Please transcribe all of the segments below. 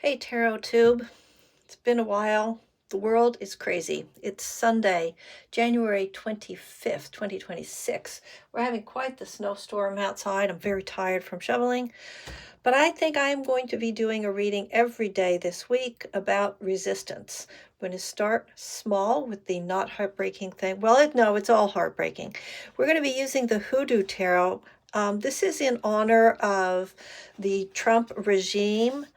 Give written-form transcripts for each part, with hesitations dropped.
Hey TarotTube, it's been a while. The world is crazy. It's Sunday, January 25th, 2026. We're having quite the snowstorm outside. I'm very tired from shoveling, but I think I'm going to be doing a reading every day this week about resistance. I'm going to start small with the not heartbreaking thing. Well, no, it's all heartbreaking. We're going to be using the Hoodoo Tarot. This is in honor of the Trump regime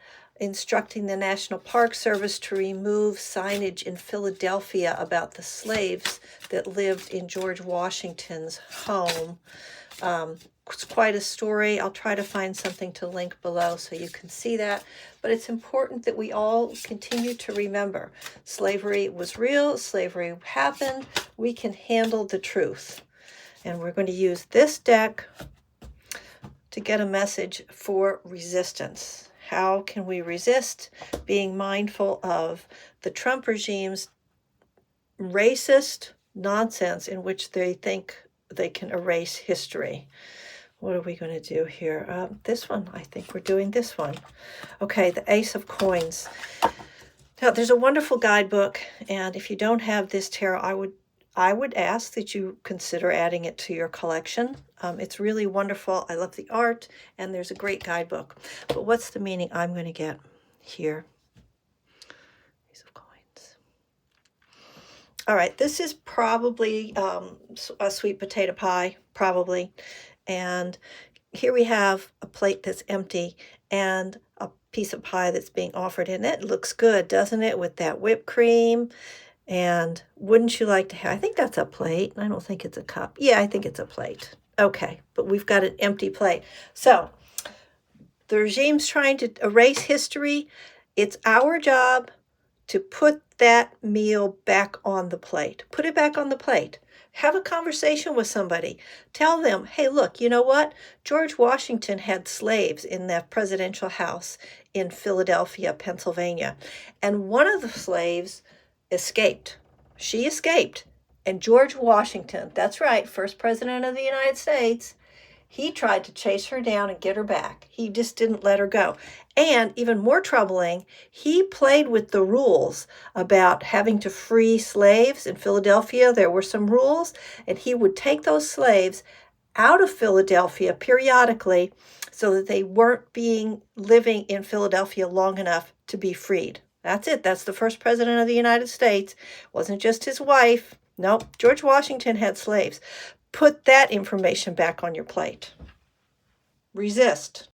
instructing the National Park Service to remove signage in Philadelphia about the slaves that lived in George Washington's home. It's quite a story. I'll try to find something to link below so you can see that. But it's important that we all continue to remember slavery was real, slavery happened. We can handle the truth. And we're going to use this deck to get a message for resistance. How can we resist being mindful of the Trump regime's racist nonsense in which they think they can erase history? What are we going to do here? This one, I think we're doing this one. Okay, the Ace of Coins. Now, there's a wonderful guidebook, and if you don't have this tarot, I would ask that you consider adding it to your collection. It's really wonderful. I love the art, and there's a great guidebook. But what's the meaning I'm going to get here? Ace of Coins. All right, this is probably a sweet potato pie, probably. And here we have a plate that's empty and a piece of pie that's being offered. And it looks good, doesn't it, with that whipped cream? And wouldn't you like to have, I think that's a plate. I don't think it's a cup. Yeah, I think it's a plate. Okay, but we've got an empty plate. So the regime's trying to erase history. It's our job to put that meal back on the plate. Put it back on the plate. Have a conversation with somebody. Tell them, hey, look, you know what? George Washington had slaves in the presidential house in Philadelphia, Pennsylvania. And one of the slaves escaped. She escaped. And George Washington, that's right, first president of the United States, he tried to chase her down and get her back. He just didn't let her go. And even more troubling, he played with the rules about having to free slaves in Philadelphia. There were some rules, and he would take those slaves out of Philadelphia periodically so that they weren't living in Philadelphia long enough to be freed. That's it. That's the first president of the United States. It wasn't just his wife. Nope. George Washington had slaves. Put that information back on your plate. Resist.